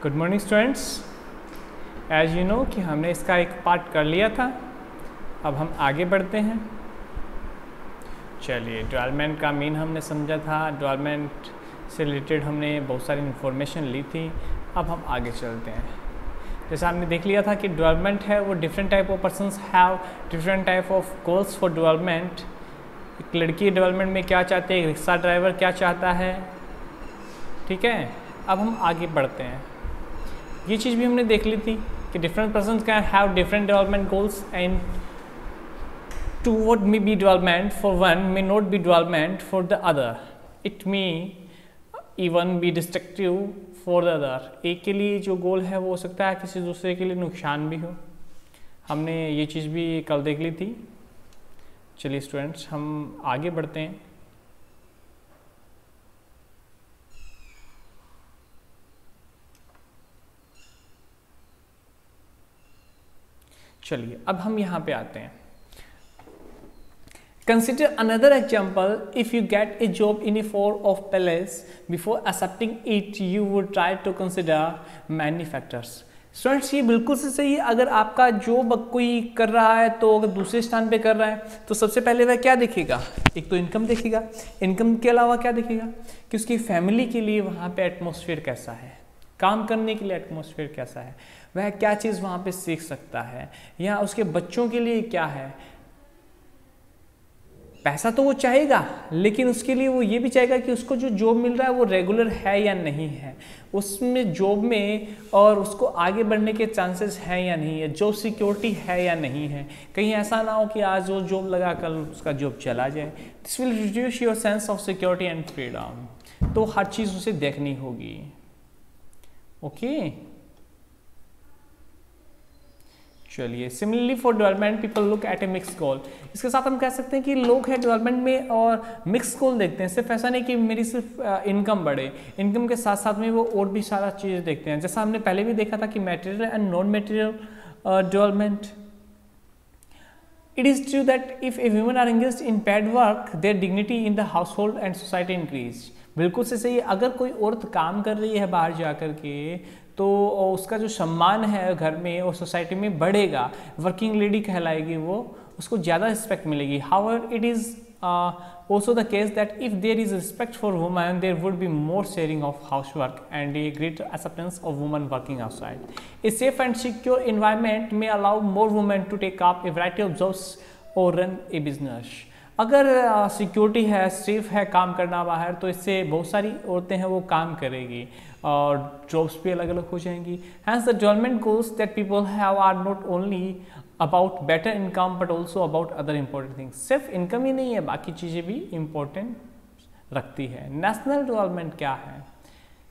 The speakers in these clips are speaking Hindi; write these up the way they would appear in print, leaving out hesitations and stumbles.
Good morning students. As you know कि हमने इसका एक पार्ट कर लिया था, अब हम आगे बढ़ते हैं। चलिए, डेवलपमेंट का मीन हमने समझा था, डेवलपमेंट से रिलेटेड हमने बहुत सारी इन्फॉर्मेशन ली थी। अब हम आगे चलते हैं। जैसा हमने देख लिया था कि डेवलपमेंट है वो different type of persons have different type of goals for development. एक लड़की डेवलपमेंट में क्या चाहती है, एक रिक्शा ड्राइवर क्या चाहता है, ठीक है। अब हम आगे बढ़ते हैं। ये चीज़ भी हमने देख ली थी कि different person can have different development goals and toward may be development for one may not be development for the other, it may even be destructive for the other. एक के लिए जो गोल है वो हो सकता है किसी दूसरे के लिए नुकसान भी हो। हमने ये चीज़ भी कल देख ली थी। चलिए स्टूडेंट्स, हम आगे बढ़ते हैं। चलिए, अब हम यहाँ पे आते हैं। Consider another example. If you get a job in a four of palace, before accepting it, you would try to consider many factors. Students, ये बिल्कुल से सही है। अगर आपका जॉब कोई कर रहा है तो अगर दूसरे स्थान पे कर रहा है तो सबसे पहले वह क्या देखेगा? एक तो इनकम देखेगा। इनकम के अलावा क्या देखेगा कि उसकी फैमिली के लिए वहाँ पे एटमॉस्फेयर कैसा है, काम करने के लिए एटमॉस्फेयर कैसा है, वह क्या चीज़ वहाँ पे सीख सकता है, या उसके बच्चों के लिए क्या है। पैसा तो वो चाहेगा, लेकिन उसके लिए वो ये भी चाहेगा कि उसको जो जॉब मिल रहा है वो रेगुलर है या नहीं है, उसमें जॉब में और उसको आगे बढ़ने के चांसेस हैं या नहीं है, जॉब सिक्योरिटी है या नहीं है। कहीं ऐसा ना हो कि आज वो जॉब लगा कल उसका जॉब चला जाए। This will reduce your sense of security and freedom. तो हर चीज़ उसे देखनी होगी। ओके, चलिए। Similarly for development people look at a mix goal. इसके साथ हम कह सकते हैं कि लोग हैं डेवलपमेंट में और मिक्स गोल देखते हैं। सिर्फ ऐसा नहीं कि मेरी सिर्फ इनकम बढ़े, इनकम के साथ साथ में वो और भी सारा चीज़ देखते हैं। जैसा हमने पहले भी देखा था कि material and non material development. It is true that if a women are engaged in paid work their dignity in the household and society increase. बिल्कुल से सही है। अगर कोई औरत काम कर रही है बाहर जा कर के तो उसका जो सम्मान है घर में और सोसाइटी में बढ़ेगा, वर्किंग लेडी कहलाएगी वो, उसको ज़्यादा रिस्पेक्ट मिलेगी। However it is also the case that if there is respect for women, there would be more sharing of housework and a greater acceptance of women working outside. A safe and secure environment may allow more women to take up a variety of jobs or run a business. अगर सिक्योरिटी है, सेफ है काम करना बाहर, तो इससे बहुत सारी औरतें हैं वो काम करेगी और जॉब्स भी अलग अलग हो जाएंगी। Hence the development goals that people have are not only about better income but also about other important things. सिर्फ इनकम ही नहीं है, बाकी चीज़ें भी इम्पोर्टेंट रखती है। नेशनल डेवलपमेंट क्या है?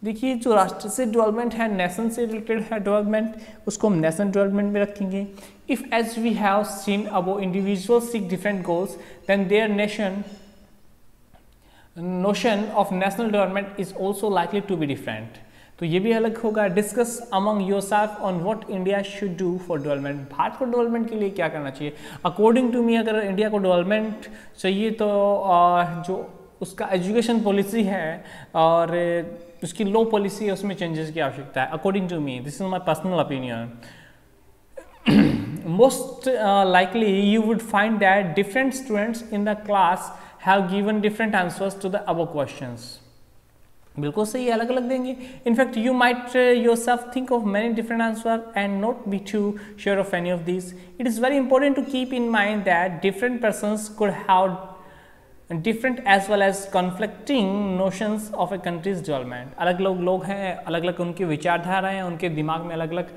देखिए, जो राष्ट्र से डेवलपमेंट है, नेशन से रिलेटेड है डेवलपमेंट, उसको हम नेशनल डेवलपमेंट में रखेंगे। If as we have seen above individual seek different goals then their notion of national development is also likely to be different. तो ये भी अलग होगा। Discuss among yourself on what India should do for development. Bharat को डेवलपमेंट के लिए क्या करना चाहिए? अकॉर्डिंग टू मी, अगर इंडिया को डेवलपमेंट चाहिए तो जो उसका एजुकेशन पॉलिसी है और उसकी लॉ पॉलिसी है उसमें चेंजेस की आवश्यकता है। According to me, this is my personal opinion. Most likely you would find that different students in the class have given different answers to the above questions. बिल्कुल सही, अलग अलग देंगे। In fact you might yourself think of many different answer and not be too sure of any of this. It is very important to keep in mind that different persons could have different as well as conflicting notions of a country's development. अलग लोग हैं, अलग अलग उनकी विचारधारा हैं, उनके दिमाग में अलग अलग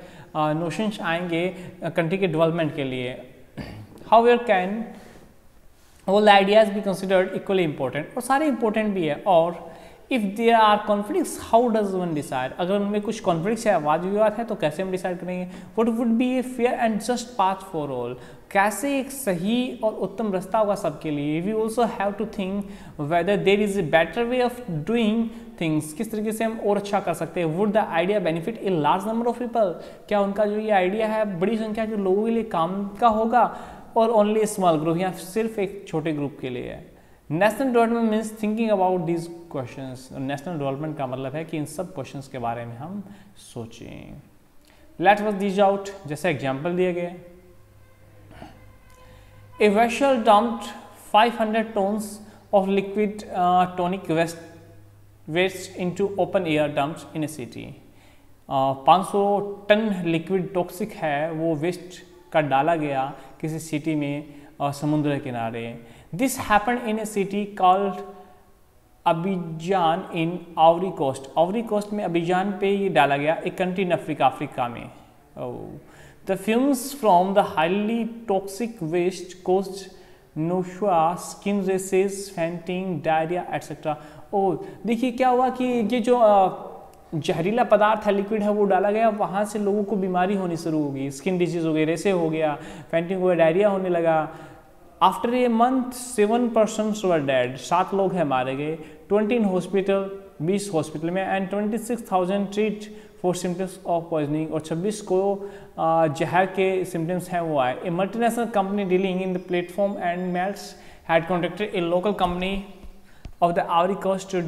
नोशंस आएंगे कंट्री के डेवलपमेंट के लिए। However can all ideas be considered equally important, और सारे इंपॉर्टेंट भी है। और if there are conflicts how does one decide? अगर उनमें कुछ कॉन्फ्लिक्ट्स है, वाद विवाद है, तो कैसे हम डिसाइड करेंगे? What would be a fair and just path for all? कैसे एक सही और उत्तम रास्ता होगा सबके लिए? We also have to think whether there is a better way of doing things. किस तरीके से हम और अच्छा कर सकते हैं? Would the idea benefit a large number of people? क्या उनका जो ये आइडिया है बड़ी संख्या के लोगों के लिए काम का होगा, और ओनली स्मॉल ग्रुप, या सिर्फ एक छोटे ग्रुप के लिए है? National development means thinking about these questions. National development का मतलब है कि इन सब क्वेश्चंस के बारे में हम सोचें। लेट्स वर्क दीज आउट, जैसे एग्जाम्पल दिए गए। A vessel dumped 500 tons of liquid tonic waste into open air dumps in a city। 500 ton liquid toxic है वो वेस्ट का डाला गया किसी सिटी में समुद्र के किनारे। This happen in a city called Abidjan in Ivory Coast. Ivory Coast में अबिजान पे ये डाला गया, एक कंट्री इन अफ्रीका में। The fumes from the highly toxic waste caused nausea, skin rashes, fainting, diarrhoea etcetera. ओ देखिए क्या हुआ कि ये जो जहरीला पदार्थ है, लिक्विड है, वो डाला गया, वहाँ से लोगों को बीमारी होनी शुरू हो गई, स्किन डिजीज हो गई, रेसे हो गया, फेंटिंग हो गया, डायरिया होने लगा। After a month 7 persons were dead, 7 लोग हैं मारे गए। 20 इन हॉस्पिटल, 20 हॉस्पिटल में, and 26,000 treat for symptoms of poisoning, और 26 को जहर के सिम्टम्स हैं वो आए। A multinational company dealing in the platform and melts had contacted a local company of the Ivory Coast to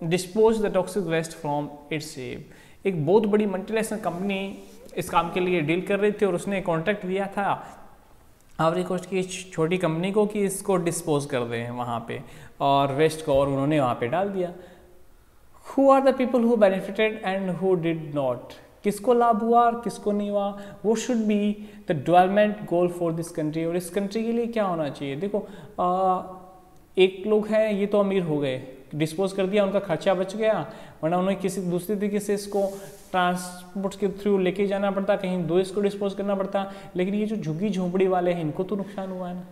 dispose the toxic waste from its save. एक बहुत बड़ी मल्टीनेशनल कंपनी इस काम के लिए डील कर रही थी और उसने कॉन्ट्रैक्ट दिया था आइवरी कोस्ट की छोटी कंपनी को कि इसको डिस्पोज कर दें वहाँ पे, और वेस्ट को, और उन्होंने वहाँ पे डाल दिया। Who are the people who benefited and who did not, किसको लाभ हुआ और किसको नहीं हुआ, वो should be the development goal for this country. और इस कंट्री के लिए क्या होना चाहिए, देखो एक लोग हैं, ये तो अमीर हो गए, डिस्पोज कर दिया, उनका खर्चा बच गया, वरना उन्हें किसी दूसरे तरीके से इसको ट्रांसपोर्ट के थ्रू लेके जाना पड़ता, कहीं दो इसको डिस्पोज करना पड़ता। लेकिन ये जो झुग्गी झोंपड़ी वाले हैं, इनको तो नुकसान हुआ है ना।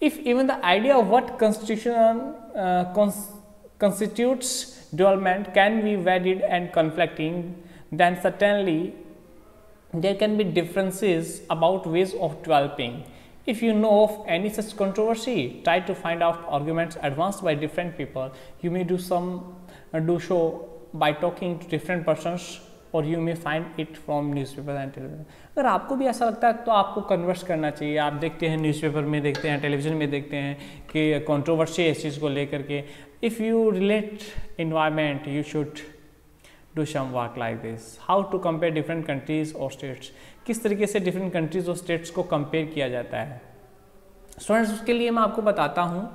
If even the idea of what constitutes development can be varied and conflicting, then certainly there can be differences about ways of developing. If you know of any such controversy, try to find out arguments advanced by different people. You may do so by talking to different persons, और you may find it from newspaper and television. अगर आपको भी ऐसा लगता है तो आपको कन्वर्स करना चाहिए। आप देखते हैं न्यूज़पेपर में देखते हैं, टेलीविजन में देखते हैं कि कंट्रोवर्सी है इस चीज़ को लेकर के। If you relate environment, you should do some work like this. How to compare different countries और स्टेट्स, किस तरीके से डिफरेंट कंट्रीज और स्टेट्स को कंपेयर किया जाता है। स्टूडेंट्स, उसके लिए मैं आपको बताता हूँ,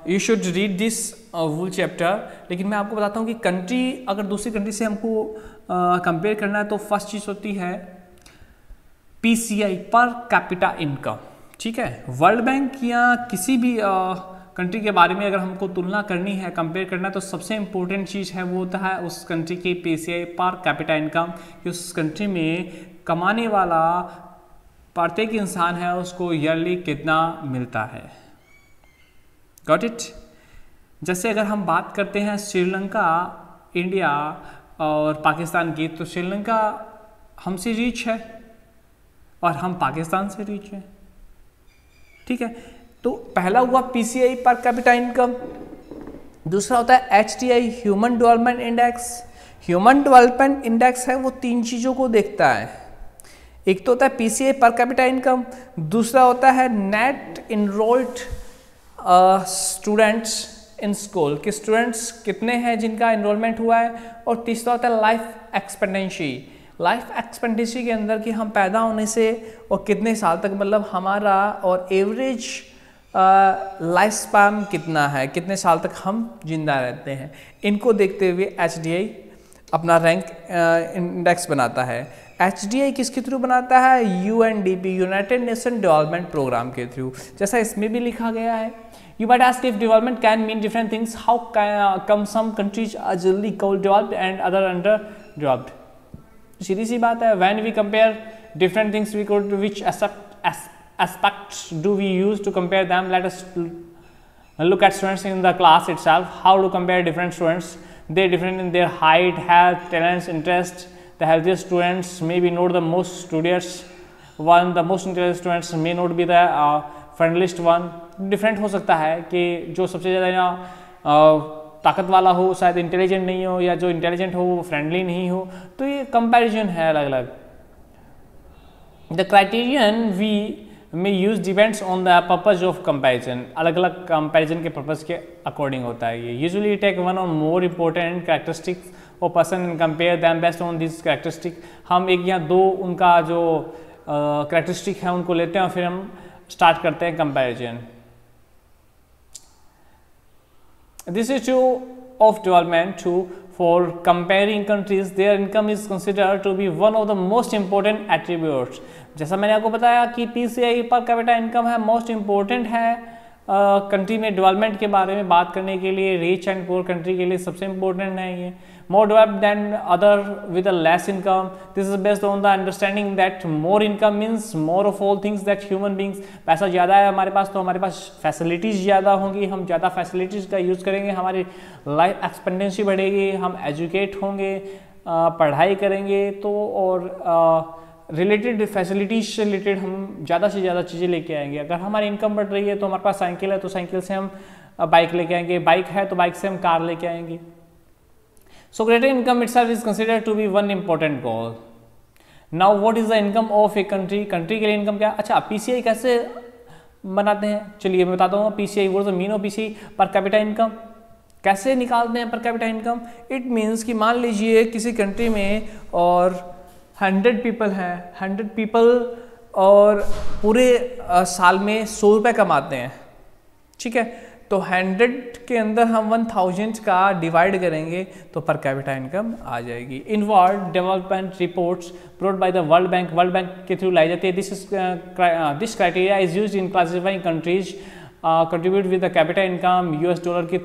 you should read this whole chapter. लेकिन मैं आपको बताता हूँ कि कंट्री, अगर दूसरी कंट्री से हमको कंपेयर करना है तो फर्स्ट चीज़ होती है PCI, पर कैपिटा इनकम। ठीक है, वर्ल्ड बैंक या किसी भी कंट्री के बारे में अगर हमको तुलना करनी है, कंपेयर करना है, तो सबसे इम्पोर्टेंट चीज़ है वो होता है उस कंट्री की PCI, पर कैपिटा इनकम, कि उस कंट्री में कमाने वाला प्रत्येक इंसान है उसको ईयरली कितना मिलता है। Got it. जैसे अगर हम बात करते हैं श्रीलंका, इंडिया और पाकिस्तान की, तो श्रीलंका हमसे रिच है और हम पाकिस्तान से रिच हैं। ठीक है, तो पहला हुआ PCI, पर कैपिटा इनकम। दूसरा होता है HDI, human development index. Human development index है वो 3 चीज़ों को देखता है। एक तो होता है PCI, पर कैपिटा इनकम, दूसरा होता है net enrolled students in school, कि स्टूडेंट्स कितने हैं जिनका इनरोलमेंट हुआ है, और तीसरा होता है लाइफ एक्सपेक्टेंसी। लाइफ एक्सपेक्टेंसी के अंदर कि हम पैदा होने से और कितने साल तक, मतलब हमारा और एवरेज लाइफ स्पैन कितना है, कितने साल तक हम जिंदा रहते हैं, इनको देखते हुए HDI अपना रैंक इंडेक्स बनाता है। HDI किसके थ्रू बनाता है? UNDP, United Nation Development Programme के थ्रू। जैसा इसमें भी लिखा गया है, You might ask if development can mean different things. How come some countries are generally called developed and other underdeveloped? सीधी सी बात है, when we compare different things, we could, which aspects do we use to compare them? Let us look at students in the class itself. How to compare different students? They are different in their height, health, talents, interest. The healthiest students may be not the most studious one. The most intelligent students may not be the friendliest one. Different हो सकता है कि जो सबसे ज़्यादा ताकत वाला हो शायद इंटेलिजेंट नहीं हो, या जो इंटेलिजेंट हो वो फ्रेंडली नहीं हो। तो ये कंपैरिजन है अलग अलग। द क्राइटेरियन वी में use depends on the purpose of comparison, अलग अलग कंपैरिजन के पर्पज के अकॉर्डिंग होता है ये। यूजुअली टेक वन और मोर इंपॉर्टेंट कैरेक्टरिस्टिक्स और person and compare them based on this characteristic. हम एक या दो उनका जो कैरेक्टरिस्टिक है उनको लेते हैं और फिर हम स्टार्ट करते हैं comparison. This is true of development too. For comparing countries, their income is considered to be one of the most important attributes. जैसा मैंने आपको बताया कि PCI पर कैपिटा इनकम है, मोस्ट इम्पोर्टेंट है कंट्री में डेवलपमेंट के बारे में बात करने के लिए। रिच एंड पुअर कंट्री के लिए सबसे इम्पोर्टेंट है ये। More developed than other with a less income. This is based on the understanding that more income means more of all things that human beings. पैसा ज़्यादा है हमारे पास तो हमारे पास फैसिलिटीज़ ज़्यादा होंगी, हम ज़्यादा फैसिलिटीज़ का यूज़ करेंगे, हमारी लाइफ एक्सपेक्टेंसी बढ़ेगी, हम एजुकेट होंगे, पढ़ाई करेंगे तो और रिलेटेड फैसिलिटीज से रिलेटेड हम ज़्यादा से ज़्यादा चीज़ें लेके आएंगे। अगर हमारी इनकम बढ़ रही है तो हमारे पास साइकिल है तो साइकिल से हम बाइक लेके आएंगे, बाइक है तो बाइक से हम कार लेके आएंगे। So greater income itself is considered to be one important goal. Now what is the income of a country? Country के लिए इनकम क्या? अच्छा, पीसीआई कैसे बनाते हैं चलिए मैं बताता हूँ। PCI what is the mean of PCI? पर कैपिटा इनकम। कैसे निकालते हैं पर कैपिटा इनकम? इट मीन्स कि मान लीजिए किसी कंट्री में और 100 पीपल हैं, 100 पीपल और पूरे साल में 100 रुपये कमाते हैं, ठीक है, तो 100 के अंदर हम 1000 का डिवाइड करेंगे तो पर कैपिटा इनकम आ जाएगी। Inward development reports provide by the world bank के थ्रू लाई जाती है। This criteria is used in classifying countries contribute with the capita income. US dollar की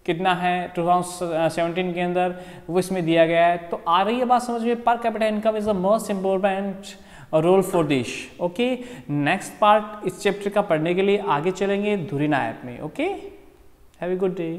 कितना है 2017 के अंदर वो इसमें दिया गया है। तो आ रही है बात समझ में? Per capita income is the most important role for this. Okay, next part इस चैप्टर का पढ़ने के लिए आगे चलेंगे धुरीना ऐप में। Okay, have a good day.